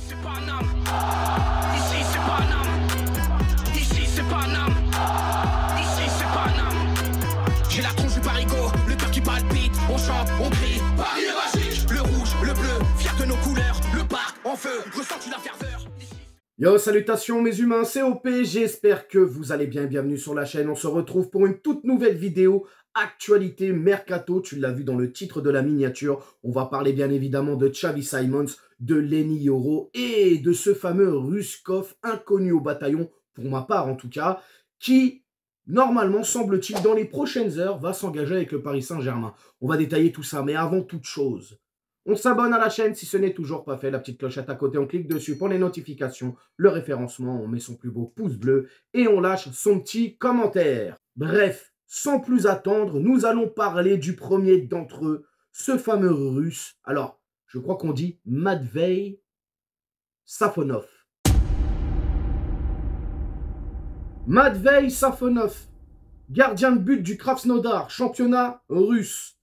c'est Paname. Ici c'est Paname. Ici c'est Paname. Ici c'est Paname. J'ai la tronche du parigot, le cœur qui palpite. On chante, on crie, Paris est magique. Le rouge, le bleu, fier de nos couleurs. Le parc en feu, ressens-tu la ferveur? Yo, salutations mes humains, c'est OP, j'espère que vous allez bien, bienvenue sur la chaîne. On se retrouve pour une toute nouvelle vidéo, actualité mercato, tu l'as vu dans le titre de la miniature. On va parler bien évidemment de Xavi Simons, de Lenny Yoro et de ce fameux Ruskov, inconnu au bataillon, pour ma part en tout cas, qui, normalement, semble-t-il, dans les prochaines heures, va s'engager avec le Paris Saint-Germain. On va détailler tout ça, mais avant toute chose, on s'abonne à la chaîne si ce n'est toujours pas fait. La petite clochette à côté, on clique dessus pour les notifications, le référencement, on met son plus beau pouce bleu et on lâche son petit commentaire. Bref, sans plus attendre, nous allons parler du premier d'entre eux, ce fameux russe. Alors, je crois qu'on dit Matvei Safonov. Matvei Safonov, gardien de but du Krasnodar, championnat russe.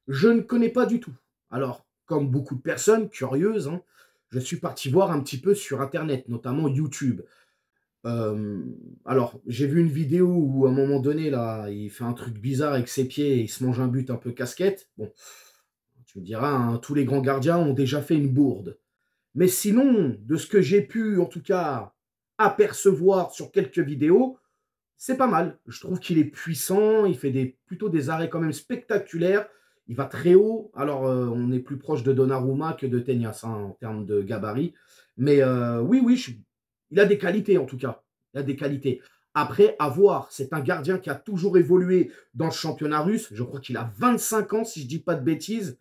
Je ne connais pas du tout. Alors, comme beaucoup de personnes curieuses, je suis parti voir un petit peu sur Internet, notamment YouTube. Alors, j'ai vu une vidéo où, à un moment donné, là, il fait un truc bizarre avec ses pieds et il se mange un but un peu casquette. Bon, tu me diras, tous les grands gardiens ont déjà fait une bourde. Mais sinon, de ce que j'ai pu, en tout cas, apercevoir sur quelques vidéos, c'est pas mal. Je trouve qu'il est puissant, il fait plutôt des arrêts quand même spectaculaires. Il va très haut. Alors, on est plus proche de Donnarumma que de Tenias en termes de gabarit. Mais oui, il a des qualités en tout cas. Il a des qualités. Après, à voir, c'est un gardien qui a toujours évolué dans le championnat russe. Je crois qu'il a 25 ans, si je ne dis pas de bêtises.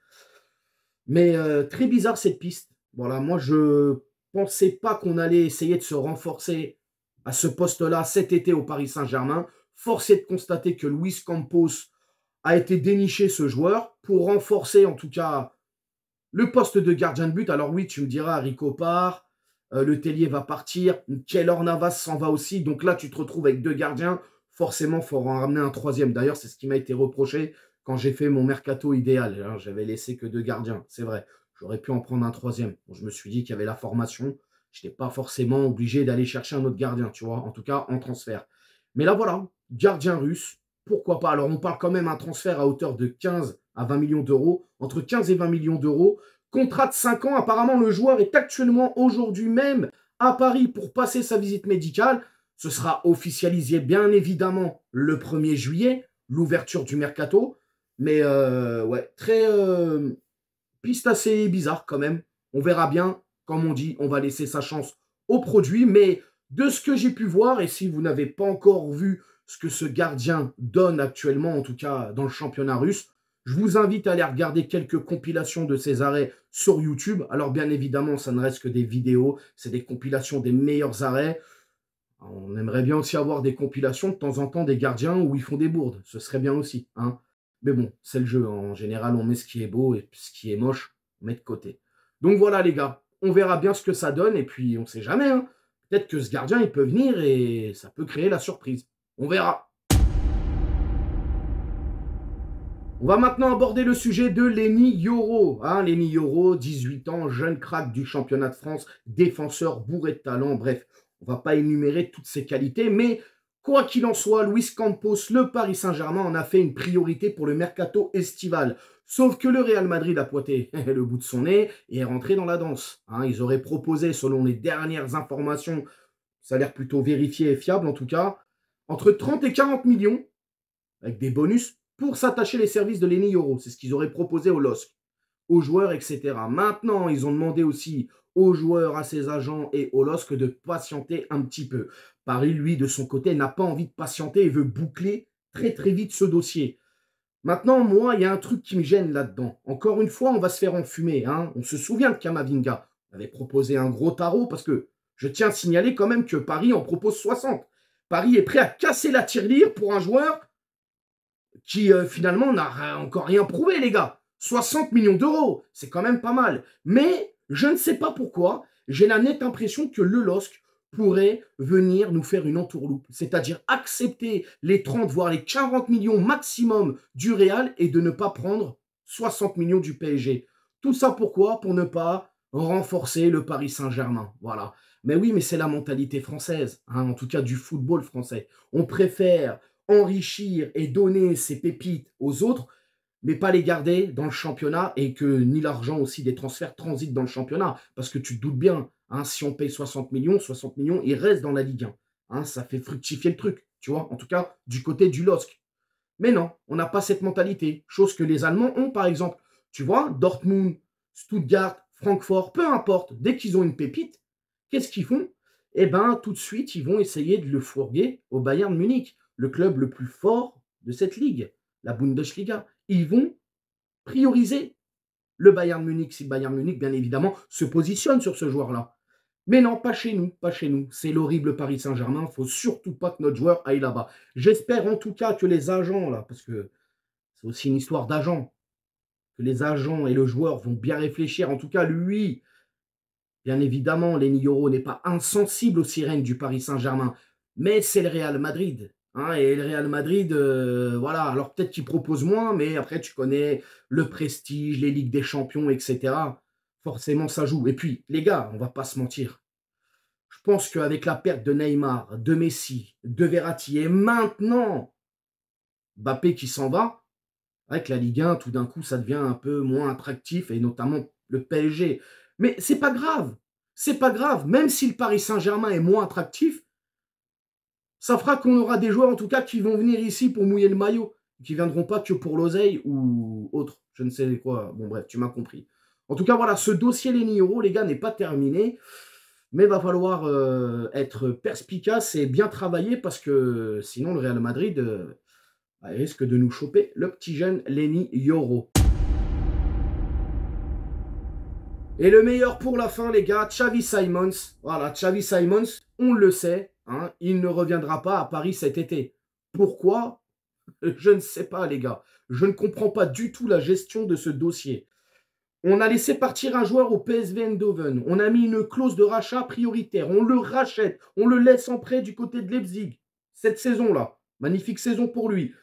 Mais très bizarre cette piste. Voilà, moi, je pensais pas qu'on allait essayer de se renforcer à ce poste-là cet été au Paris Saint-Germain. Force est de constater que Luis Campos a été déniché ce joueur pour renforcer en tout cas le poste de gardien de but. Alors oui, tu me diras, Rico part, le Tellier va partir, Keylor Navas s'en va aussi. Donc là, tu te retrouves avec deux gardiens. Forcément, il faut en ramener un troisième. D'ailleurs, c'est ce qui m'a été reproché quand j'ai fait mon mercato idéal. J'avais laissé que deux gardiens, c'est vrai. J'aurais pu en prendre un troisième. Bon, je me suis dit qu'il y avait la formation. Je n'étais pas forcément obligé d'aller chercher un autre gardien, tu vois, en tout cas en transfert. Mais là, voilà, gardien russe. Pourquoi pas? Alors, on parle quand même d'un transfert à hauteur de 15 à 20 millions d'euros. Entre 15 et 20 millions d'euros. Contrat de 5 ans. Apparemment, le joueur est actuellement aujourd'hui même à Paris pour passer sa visite médicale. Ce sera officialisé bien évidemment le 1er juillet, l'ouverture du mercato. Mais ouais, très piste assez bizarre quand même. On verra bien. Comme on dit, on va laisser sa chance au produit. Mais de ce que j'ai pu voir, et si vous n'avez pas encore vu ce que ce gardien donne actuellement, en tout cas dans le championnat russe, je vous invite à aller regarder quelques compilations de ses arrêts sur YouTube. Alors bien évidemment, ça ne reste que des vidéos, c'est des compilations des meilleurs arrêts. On aimerait bien aussi avoir des compilations de temps en temps des gardiens où ils font des bourdes, ce serait bien aussi. Mais bon, c'est le jeu, en général on met ce qui est beau et ce qui est moche, on met de côté. Donc voilà les gars, on verra bien ce que ça donne et puis on ne sait jamais. Peut-être que ce gardien il peut venir et ça peut créer la surprise. On verra. On va maintenant aborder le sujet de Lenny Yoro. Lenny Yoro, 18 ans, jeune crack du championnat de France, défenseur bourré de talent. Bref, on ne va pas énumérer toutes ses qualités, mais quoi qu'il en soit, Luis Campos, le Paris Saint-Germain, en a fait une priorité pour le mercato estival. Sauf que le Real Madrid a pointé le bout de son nez et est rentré dans la danse. Ils auraient proposé, selon les dernières informations, ça a l'air plutôt vérifié et fiable en tout cas, entre 30 et 40 millions, avec des bonus, pour s'attacher les services de Lenny Yoro. C'est ce qu'ils auraient proposé au LOSC, aux joueurs, etc. Maintenant, ils ont demandé aussi aux joueurs, à ses agents et au LOSC de patienter un petit peu. Paris, lui, de son côté, n'a pas envie de patienter et veut boucler très très vite ce dossier. Maintenant, moi, il y a un truc qui me gêne là-dedans. Encore une fois, on va se faire enfumer. On se souvient de Camavinga. On avait proposé un gros tarot parce que je tiens à signaler quand même que Paris en propose 60. Paris est prêt à casser la tirelire pour un joueur qui finalement n'a encore rien prouvé, les gars. 60 millions d'euros, c'est quand même pas mal. Mais je ne sais pas pourquoi, j'ai la nette impression que le LOSC pourrait venir nous faire une entourloupe, c'est-à-dire accepter les 30, voire les 40 millions maximum du Real et de ne pas prendre 60 millions du PSG. Tout ça pourquoi? Pour ne pas renforcer le Paris Saint-Germain. Voilà. Mais oui, mais c'est la mentalité française, hein, en tout cas du football français. On préfère enrichir et donner ses pépites aux autres, mais pas les garder dans le championnat et que ni l'argent aussi des transferts transite dans le championnat. Parce que tu te doutes bien, hein, si on paye 60 millions, ils restent dans la Ligue 1. Hein, ça fait fructifier le truc, tu vois, en tout cas du côté du LOSC. Mais non, on n'a pas cette mentalité, chose que les Allemands ont par exemple. Tu vois, Dortmund, Stuttgart, Francfort, peu importe, dès qu'ils ont une pépite, qu'est-ce qu'ils font? Eh bien, tout de suite, ils vont essayer de le fourguer au Bayern Munich, le club le plus fort de cette ligue, la Bundesliga. Ils vont prioriser le Bayern Munich si Bayern Munich, bien évidemment, se positionne sur ce joueur-là. Mais non, pas chez nous, pas chez nous. C'est l'horrible Paris Saint-Germain. Il ne faut surtout pas que notre joueur aille là-bas. J'espère en tout cas que les agents, là, parce que c'est aussi une histoire d'agents, que les agents et le joueur vont bien réfléchir. En tout cas, lui, bien évidemment, Lenny Yoro n'est pas insensible aux sirènes du Paris Saint-Germain, mais c'est le Real Madrid. Hein, et le Real Madrid, voilà, alors peut-être qu'il propose moins, mais après, tu connais le prestige, les Ligues des Champions, etc. Forcément, ça joue. Et puis, les gars, on va pas se mentir. Je pense qu'avec la perte de Neymar, de Messi, de Verratti, et maintenant Mbappé qui s'en va, avec la Ligue 1, tout d'un coup, ça devient un peu moins attractif, et notamment le PSG. Mais c'est pas grave. C'est pas grave. Même si le Paris Saint-Germain est moins attractif, ça fera qu'on aura des joueurs, en tout cas, qui vont venir ici pour mouiller le maillot, qui ne viendront pas que pour l'oseille ou autre. Je ne sais quoi. Bon, bref, tu m'as compris. En tout cas, voilà, ce dossier Lenny Yoro, les gars, n'est pas terminé. Mais il va falloir être perspicace et bien travailler parce que sinon, le Real Madrid risque de nous choper le petit jeune Lenny Yoro. Et le meilleur pour la fin, les gars, Xavi Simons. Voilà, Xavi Simons, on le sait, hein, il ne reviendra pas à Paris cet été. Pourquoi? Je ne sais pas, les gars. Je ne comprends pas du tout la gestion de ce dossier. On a laissé partir un joueur au PSV Eindhoven. On a mis une clause de rachat prioritaire. On le rachète. On le laisse en prêt du côté de Leipzig. Cette saison-là. Magnifique saison pour lui.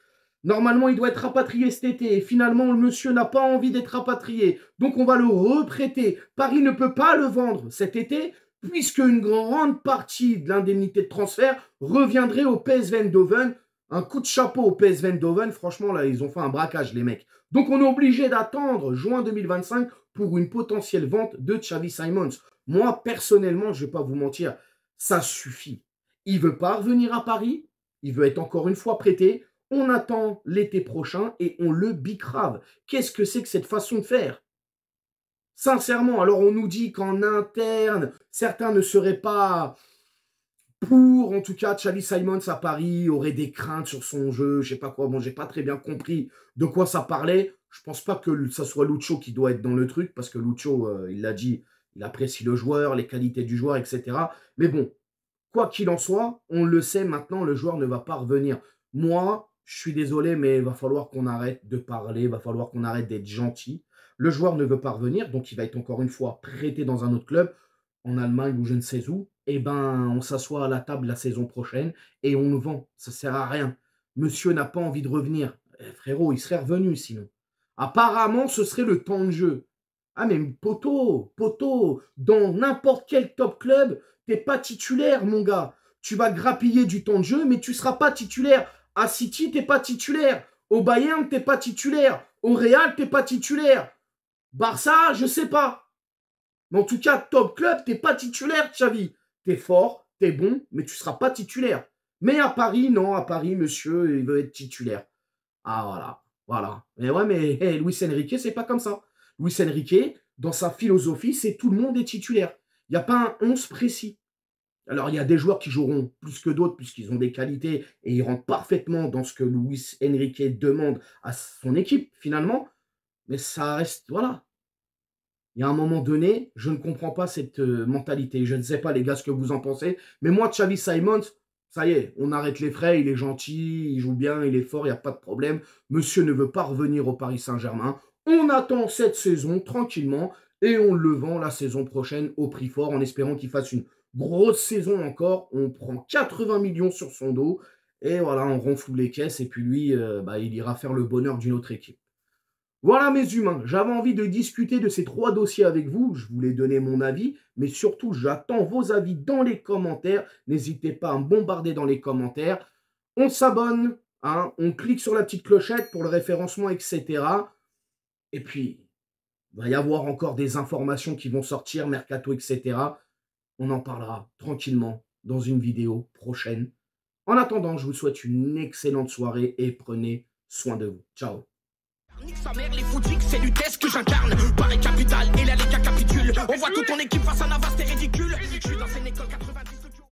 Normalement, il doit être rapatrié cet été. Et finalement, le monsieur n'a pas envie d'être rapatrié. Donc, on va le reprêter. Paris ne peut pas le vendre cet été, puisque une grande partie de l'indemnité de transfert reviendrait au PSV Eindhoven. Un coup de chapeau au PSV Eindhoven. Franchement, là, ils ont fait un braquage, les mecs. Donc, on est obligé d'attendre juin 2025 pour une potentielle vente de Xavi Simons. Moi, personnellement, je ne vais pas vous mentir, ça suffit. Il ne veut pas revenir à Paris. Il veut être encore une fois prêté. On attend l'été prochain et on le bicrave. Qu'est-ce que c'est que cette façon de faire? Sincèrement, alors on nous dit qu'en interne, certains ne seraient pas pour, en tout cas, Xavi Simons à Paris aurait des craintes sur son jeu, je sais pas quoi. Bon, j'ai pas très bien compris de quoi ça parlait. Je pense pas que ça soit Lucho qui doit être dans le truc, parce que Lucho, il l'a dit, il apprécie le joueur, les qualités du joueur, etc. Mais bon, quoi qu'il en soit, on le sait maintenant, le joueur ne va pas revenir. Moi, je suis désolé, mais il va falloir qu'on arrête de parler, il va falloir qu'on arrête d'être gentil. Le joueur ne veut pas revenir, donc il va être encore une fois prêté dans un autre club, en Allemagne ou je ne sais où. Eh ben, on s'assoit à la table la saison prochaine et on le vend. Ça ne sert à rien. Monsieur n'a pas envie de revenir. Frérot, il serait revenu sinon. Apparemment, ce serait le temps de jeu. Ah, mais poteau, dans n'importe quel top club, t'es pas titulaire, mon gars. Tu vas grappiller du temps de jeu, mais tu seras pas titulaire. À City, t'es pas titulaire. Au Bayern, t'es pas titulaire. Au Real, t'es pas titulaire. Barça, je sais pas. Mais en tout cas, top club, t'es pas titulaire, Xavi. T'es fort, t'es bon, mais tu seras pas titulaire. Mais à Paris, non, à Paris, monsieur, il veut être titulaire. Ah, voilà. Mais ouais, mais hey, Luis Enrique, c'est pas comme ça. Luis Enrique, dans sa philosophie, c'est tout le monde est titulaire. Il n'y a pas un 11 précis. Alors, il y a des joueurs qui joueront plus que d'autres puisqu'ils ont des qualités et ils rentrent parfaitement dans ce que Luis Enrique demande à son équipe, finalement. Mais ça reste, voilà. Il y a un moment donné, je ne comprends pas cette mentalité. Je ne sais pas, les gars, ce que vous en pensez. Mais moi, Xavi Simons, ça y est, on arrête les frais. Il est gentil, il joue bien, il est fort, il n'y a pas de problème. Monsieur ne veut pas revenir au Paris Saint-Germain. On attend cette saison tranquillement et on le vend la saison prochaine au prix fort en espérant qu'il fasse une grosse saison encore. On prend 80 millions sur son dos et voilà, on renfloue les caisses et puis lui, il ira faire le bonheur d'une autre équipe. Voilà mes humains, j'avais envie de discuter de ces 3 dossiers avec vous, je voulais donner mon avis, mais surtout j'attends vos avis dans les commentaires. N'hésitez pas à me bombarder dans les commentaires. On s'abonne, hein, on clique sur la petite clochette pour le référencement, etc. Et puis, il va y avoir encore des informations qui vont sortir, mercato, etc. On en parlera tranquillement dans une vidéo prochaine. En attendant, je vous souhaite une excellente soirée et prenez soin de vous. Ciao. Nique sa mère, les footix, c'est l'UTES que j'incarne. Paris Capital et la Liga capitule. On voit toute ton équipe face à Navas, t'es ridicule. Je suis dans une école 90.